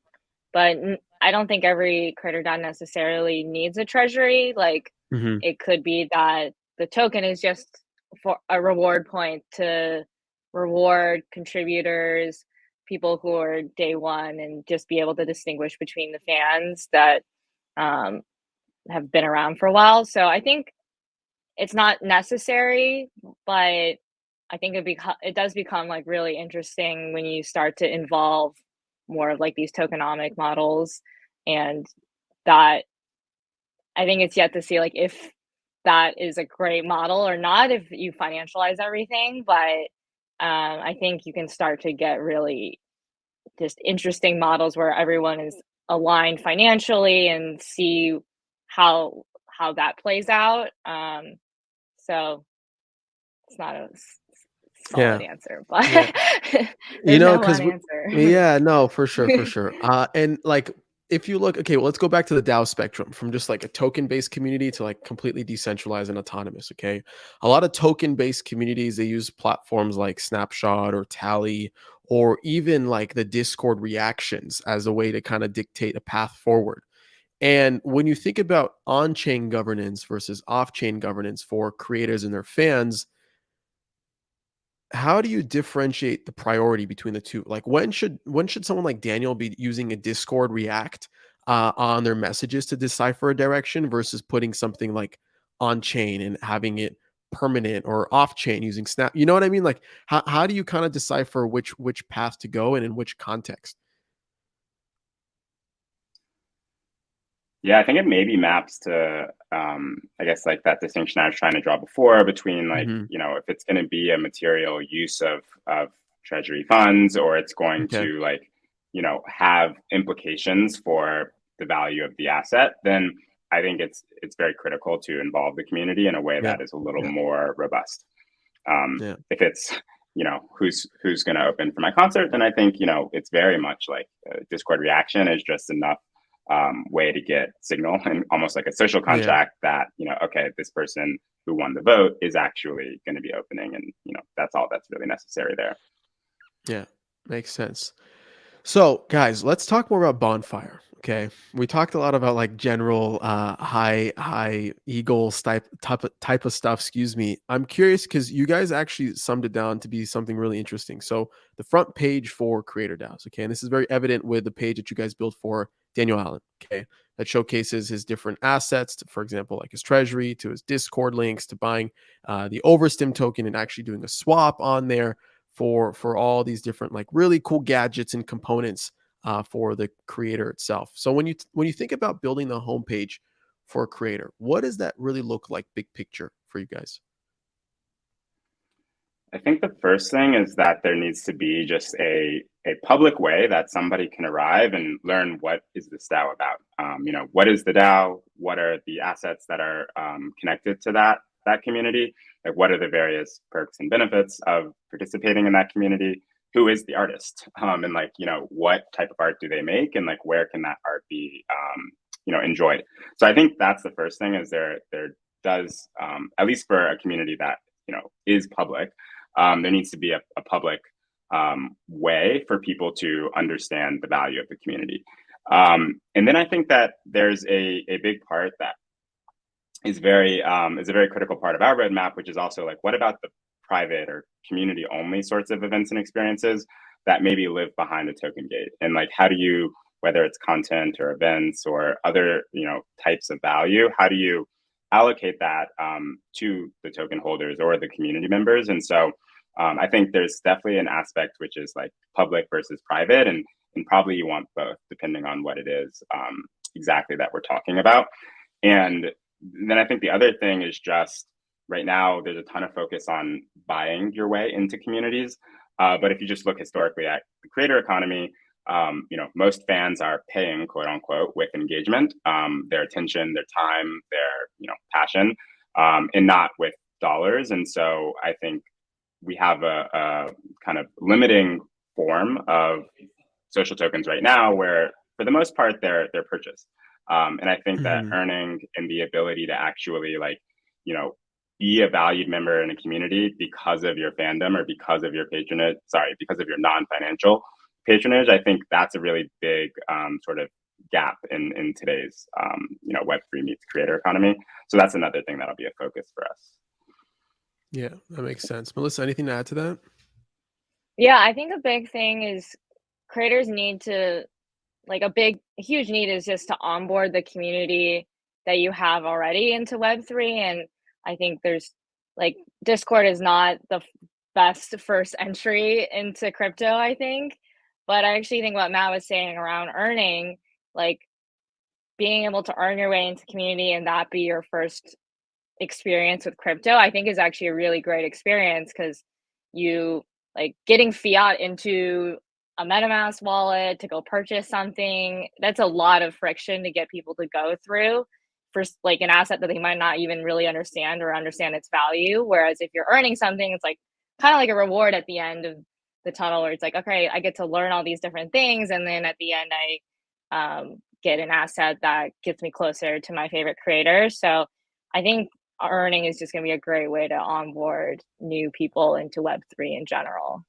But I don't think every creator DAO necessarily needs a treasury. Like Hmm. it could be that the token is just for a reward point to reward contributors, people who are day one, and just be able to distinguish between the fans that um, have been around for a while. So I think it's not necessary, but I think it does become like really interesting when you start to involve more of like these tokenomic models, and that I think it's yet to see like if that is a great model or not, if you financialize everything. But I think you can start to get really just interesting models where everyone is aligned financially, and see how that plays out. So it's not a solid Yeah, answer, but yeah. You there's know, no one because answer. yeah, no, for sure, for sure. And like, if you look, okay, well, let's go back to the DAO spectrum from just like a token-based community to like completely decentralized and autonomous. Okay, a lot of token-based communities, they use platforms like Snapshot or Tally, or even like the Discord reactions as a way to kind of dictate a path forward. And when you think about on-chain governance versus off-chain governance for creators and their fans, how do you differentiate the priority between the two? Like when should someone like Daniel be using a Discord React on their messages to decipher a direction versus putting something like on chain and having it permanent, or off chain using Snap? You know what I mean? Like how do you kind of decipher which path to go and in which context? Yeah, I think it maybe maps to, I guess, like that distinction I was trying to draw before between, like, Hmm. if it's going to be a material use of treasury funds, or it's going Okay. to, like, have implications for the value of the asset, then I think it's very critical to involve the community in a way Yeah. that is a little Yeah. more robust. Yeah. If it's who's going to open for my concert, then I think it's very much like Discord reaction is just enough way to get signal, and almost like a social Yeah. contract that okay, this person who won the vote is actually going to be opening, and that's all that's really necessary there. Yeah. Makes sense. So, guys, let's talk more about Bonfire. Okay, we talked a lot about like general high eagles type of stuff. Excuse me. I'm curious because you guys actually summed it down to be something really interesting. So, the front page for Creator DAOs. Okay, and this is very evident with the page that you guys built for Daniel Allen. Okay, that showcases his different assets, for example, like his treasury, to his Discord links, to buying the Overstim token and actually doing a swap on there for all these different like really cool gadgets and components for the creator itself. So when you think about building the homepage for a creator, what does that really look like, big picture, for you guys? I think the first thing is that there needs to be just a public way that somebody can arrive and learn what is this DAO about. What is the DAO? What are the assets that are connected to that community? Like, what are the various perks and benefits of participating in that community? Who is the artist? And like, what type of art do they make? And like, where can that art be, enjoyed? So I think that's the first thing. Is there does, at least for a community that is public, there needs to be a public way for people to understand the value of the community. And then I think that there's a big part that is a very critical part of our roadmap, which is also like, what about the private or community only sorts of events and experiences that maybe live behind the token gate? And like, how do you, whether it's content or events or other types of value, how do you allocate that to the token holders or the community members? And so I think there's definitely an aspect which is like public versus private, and probably you want both depending on what it is exactly that we're talking about. And then I think the other thing is just right now there's a ton of focus on buying your way into communities. But if you just look historically at the creator economy, most fans are paying, quote unquote, with engagement, their attention, their time, their passion, and not with dollars. And so I think we have a kind of limiting form of social tokens right now, where for the most part they're purchased. And I think that Hmm. earning and the ability to actually be a valued member in a community because of your fandom or because of your patronage, because of your non-financial patronage, I think that's a really big sort of gap in today's Web3 meets creator economy. So that's another thing that'll be a focus for us. Yeah, that makes sense. Melissa, anything to add to that? Yeah, I think a big thing is creators need to, like, a huge need is just to onboard the community that you have already into Web3. And I think there's like Discord is not the best first entry into crypto, I think. But I actually think what Matt was saying around earning, like being able to earn your way into community and that be your first experience with crypto, I think is actually a really great experience, because you like getting fiat into a MetaMask wallet to go purchase something. That's a lot of friction to get people to go through for like an asset that they might not even really understand or understand its value. Whereas if you're earning something, it's like kind of like a reward at the end of the tunnel, where it's like, okay, I get to learn all these different things, and then at the end, I get an asset that gets me closer to my favorite creator. So I think earning is just going to be a great way to onboard new people into Web3 in general.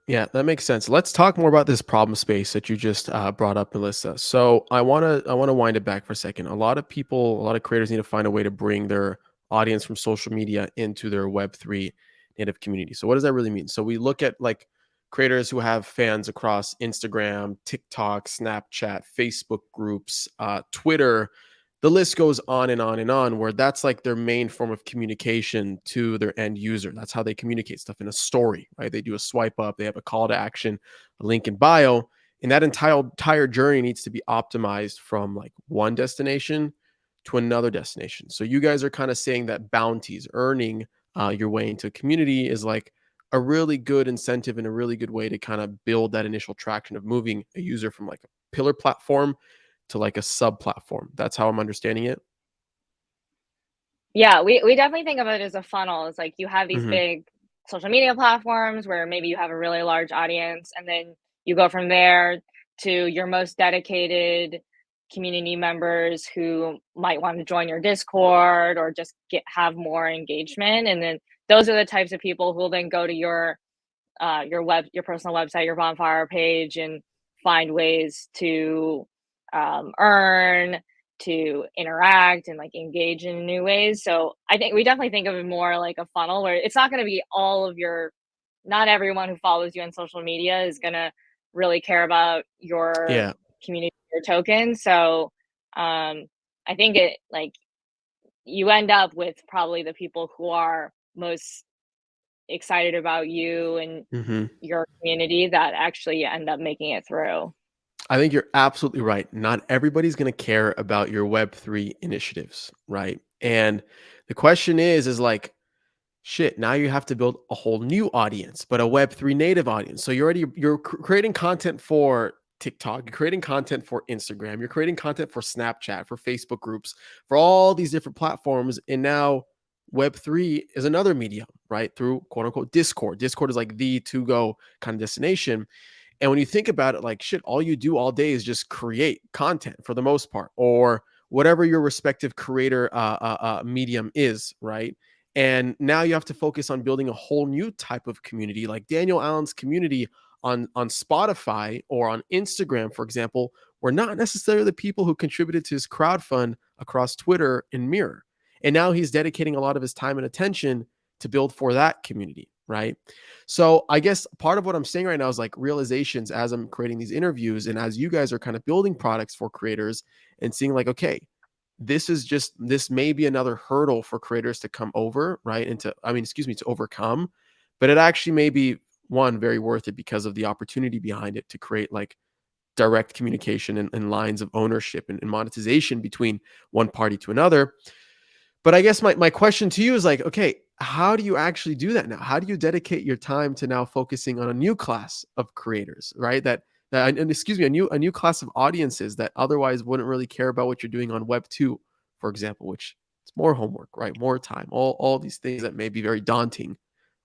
Yeah, that makes sense. Let's talk more about this problem space that you just brought up, Melissa. So I wanna wind it back for a second. A lot of people, a lot of creators need to find a way to bring their audience from social media into their Web3 native community. So what does that really mean? So we look at like creators who have fans across Instagram, TikTok, Snapchat, Facebook groups, Twitter. The list goes on and on and on, where that's like their main form of communication to their end user. That's how they communicate stuff in a story, right? They do a swipe up, they have a call to action, a link in bio, and that entire journey needs to be optimized from like one destination to another destination. So you guys are kind of saying that bounties, earning your way into a community, is like a really good incentive and a really good way to kind of build that initial traction of moving a user from like a pillar platform to like a sub platform. That's how I'm understanding it. Yeah, we definitely think of it as a funnel. It's like you have these Hmm. big social media platforms where maybe you have a really large audience, and then you go from there to your most dedicated community members who might want to join your Discord or just have more engagement. And then those are the types of people who will then go to your personal website, your Bonfire page, and find ways to earn, to interact, and like engage in new ways. So I think we definitely think of it more like a funnel where it's not going to be not everyone who follows you on social media is going to really care about your Yeah. community or token. So I think it like you end up with probably the people who are most excited about you and Hmm. your community that actually end up making it through. I think you're absolutely right. Not everybody's going to care about your Web3 initiatives, right? And the question is like, shit, now you have to build a whole new audience, but a Web3 native audience. So creating content for TikTok, you're creating content for Instagram, you're creating content for Snapchat, for Facebook groups, for all these different platforms. And now Web3 is another medium, right? Through quote unquote Discord. Discord is like the to go kind of destination. And when you think about it, like shit, all you do all day is just create content for the most part, or whatever your respective creator medium is, right? And now you have to focus on building a whole new type of community, like Daniel Allen's community on Spotify or on Instagram, for example, were not necessarily the people who contributed to his crowdfund across Twitter and Mirror. And now he's dedicating a lot of his time and attention to build for that community, right? So I guess part of what I'm saying right now is like realizations as I'm creating these interviews and as you guys are kind of building products for creators and seeing like, okay, this may be another hurdle for creators to come over, right? And to overcome, but it actually may be one very worth it because of the opportunity behind it to create like direct communication and lines of ownership and monetization between one party to another. But I guess my question to you is like, okay, how do you actually do that now? How do you dedicate your time to now focusing on a new class of creators, right? And excuse me, a new class of audiences that otherwise wouldn't really care about what you're doing on Web 2, for example, which it's more homework, right? More time, all these things that may be very daunting,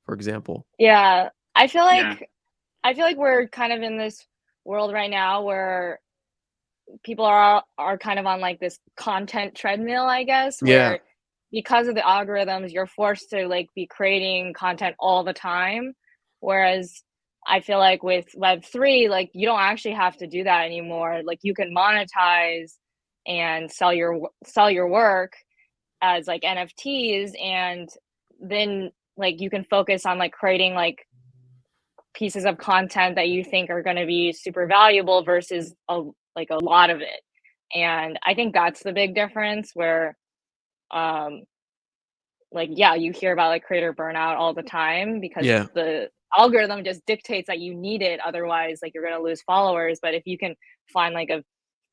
for example. Yeah, Yeah. I feel like we're kind of in this world right now where people are kind of on like this content treadmill, I guess, Yeah. where because of the algorithms, you're forced to like be creating content all the time. Whereas I feel like with Web3, like you don't actually have to do that anymore. Like you can monetize and sell your work as like NFTs, and then like you can focus on like creating like pieces of content that you think are going to be super valuable versus a lot of it. And I think that's the big difference where um like yeah, you hear about like creator burnout all the time because Yeah. the algorithm just dictates that you need it, otherwise like you're going to lose followers. But if you can find like a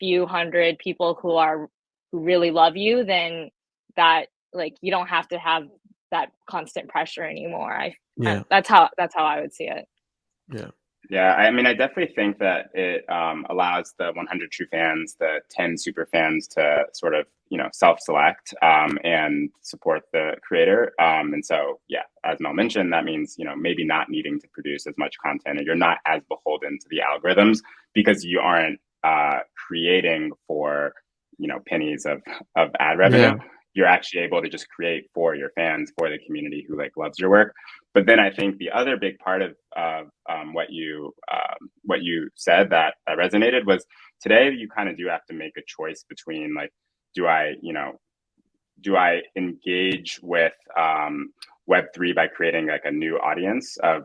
few hundred people who really love you, then that like you don't have to have that constant pressure anymore. Yeah. That's how I would see it. Yeah. Yeah, I mean, I definitely think that it allows the 100 true fans, the 10 super fans, to sort of, self-select and support the creator. And so, yeah, as Mel mentioned, that means, maybe not needing to produce as much content, and you're not as beholden to the algorithms because you aren't creating for, pennies of ad revenue. Yeah. You're actually able to just create for your fans, for the community who like loves your work. But then I think the other big part of what you said that resonated was today you kind of do have to make a choice between like, do I engage with Web3 by creating like a new audience of,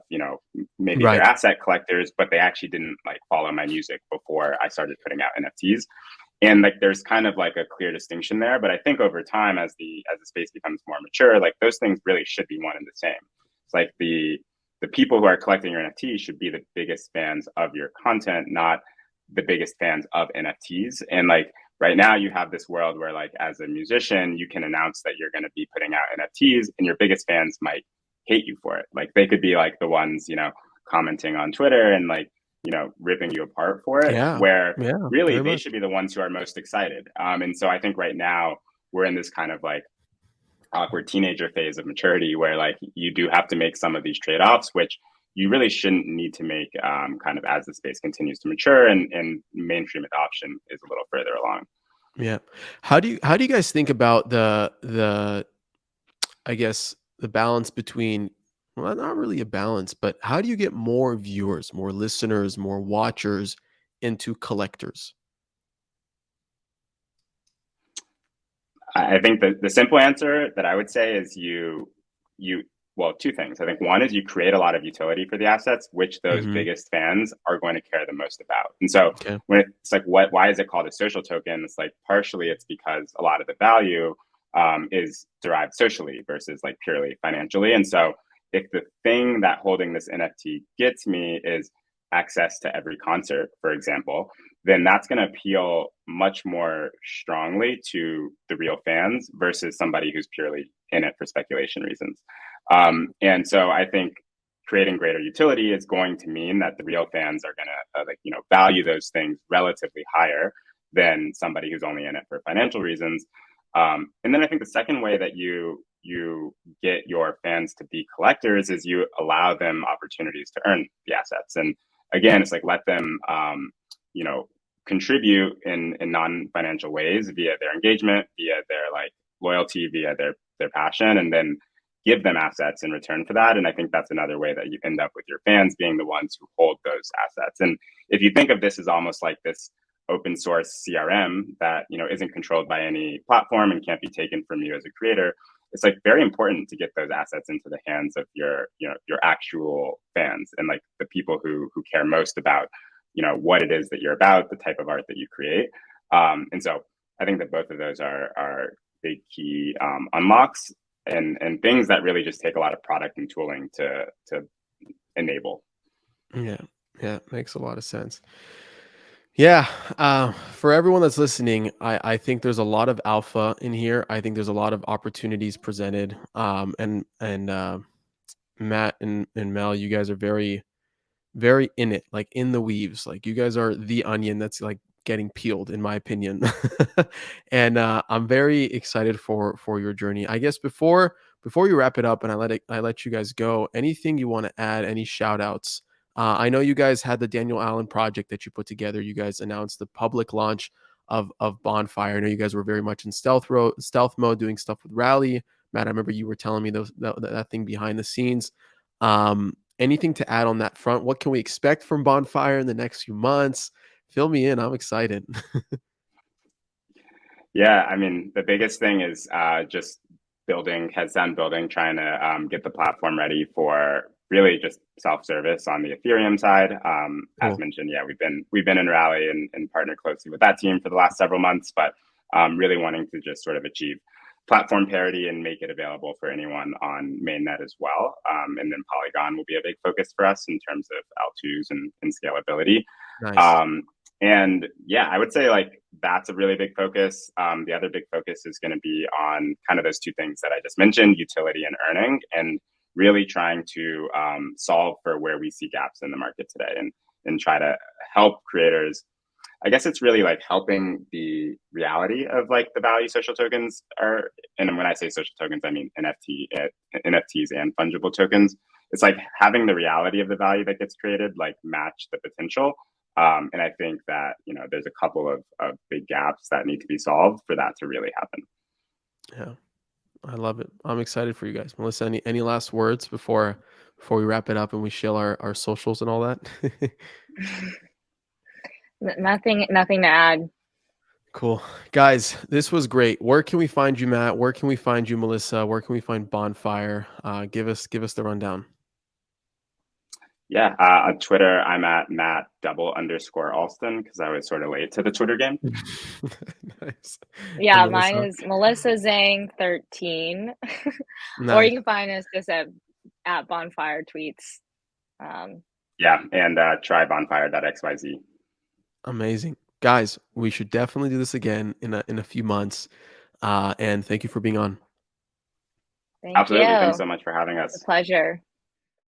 maybe they're asset collectors, but they actually didn't like follow my music before I started putting out NFTs. And like, there's kind of like a clear distinction there. But I think over time, as the space becomes more mature, like those things really should be one and the same. It's like the people who are collecting your NFTs should be the biggest fans of your content, not the biggest fans of NFTs. And like, right now you have this world where like as a musician, you can announce that you're going to be putting out NFTs and your biggest fans might hate you for it. Like they could be like the ones, commenting on Twitter and like, ripping you apart for it, where really they should be the ones who are most excited. And so I think right now we're in this kind of like awkward teenager phase of maturity where like you do have to make some of these trade-offs, which you really shouldn't need to make kind of as the space continues to mature and mainstream adoption is a little further along. Yeah. How do you guys think about the I guess the balance between, well, not really a balance, but how do you get more viewers, more listeners, more watchers into collectors? I think the simple answer that I would say is well, two things. I think one is you create a lot of utility for the assets, which those biggest fans are going to care the most about. And so when it's like, why is it called a social token? It's like partially it's because a lot of the value is derived socially versus like purely financially. And so if the thing that holding this NFT gets me is access to every concert, for example, then that's going to appeal much more strongly to the real fans versus somebody who's purely in it for speculation reasons. And so I think creating greater utility is going to mean that the real fans are going to value those things relatively higher than somebody who's only in it for financial reasons. And then I think the second way that you get your fans to be collectors is you allow them opportunities to earn the assets. And again, it's like let them contribute in non-financial ways via their engagement, via their like loyalty, via their passion, and then give them assets in return for that. And I think that's another way that you end up with your fans being the ones who hold those assets. And if you think of this as almost like this open source CRM that isn't controlled by any platform and can't be taken from you as a creator, it's like very important to get those assets into the hands of your actual fans and like the people who care most about what it is that you're about, the type of art that you create. And so I think that both of those are big key unlocks and things that really just take a lot of product and tooling to enable. Yeah, makes a lot of sense. Yeah, for everyone that's listening, I think there's a lot of alpha in here. I think there's a lot of opportunities presented. And Matt and Mel, you guys are very, very in it, like in the weaves. Like you guys are the onion that's like getting peeled, in my opinion. And I'm very excited for your journey. I guess before you wrap it up and I let you guys go, anything you want to add, any shout outs? I know you guys had the Daniel Allen project that you put together. You guys announced the public launch of Bonfire. I know you guys were very much in stealth mode, doing stuff with Rally. Matt, I remember you were telling me that thing behind the scenes. Anything to add on that front? What can we expect from Bonfire in the next few months? Fill me in. I'm excited. Yeah, I mean, the biggest thing is just heads down building, trying to get the platform ready for really just self-service on the Ethereum side. Cool. As mentioned, yeah, we've been in Rally and partnered closely with that team for the last several months, but really wanting to just sort of achieve platform parity and make it available for anyone on mainnet as well. And then Polygon will be a big focus for us in terms of L2s and scalability. Nice. And yeah, I would say like that's a really big focus. The other big focus is going to be on kind of those two things that I just mentioned, utility and earning, and really trying to solve for where we see gaps in the market today and try to help creators. I guess it's really like helping the reality of like the value social tokens are. And when I say social tokens, I mean NFTs and fungible tokens. It's like having the reality of the value that gets created, like match the potential. And I think that, there's a couple of big gaps that need to be solved for that to really happen. Yeah, I love it. I'm excited for you guys. Melissa, any last words before before we wrap it up and we share our socials and all that? Nothing to add. Cool. Guys, this was great. Where can we find you, Matt? Where can we find you, Melissa? Where can we find Bonfire? Give us the rundown. Yeah, on Twitter, I'm at Matt_Alston because I was sort of late to the Twitter game. Nice. Yeah, mine is Melissa Zhang 13. Nice. Or you can find us just at Bonfire tweets. Yeah, and try bonfire.xyz. Amazing. Guys, we should definitely do this again in a few months. And thank you for being on. Thank Absolutely. you. Thanks so much for having us. It's a pleasure.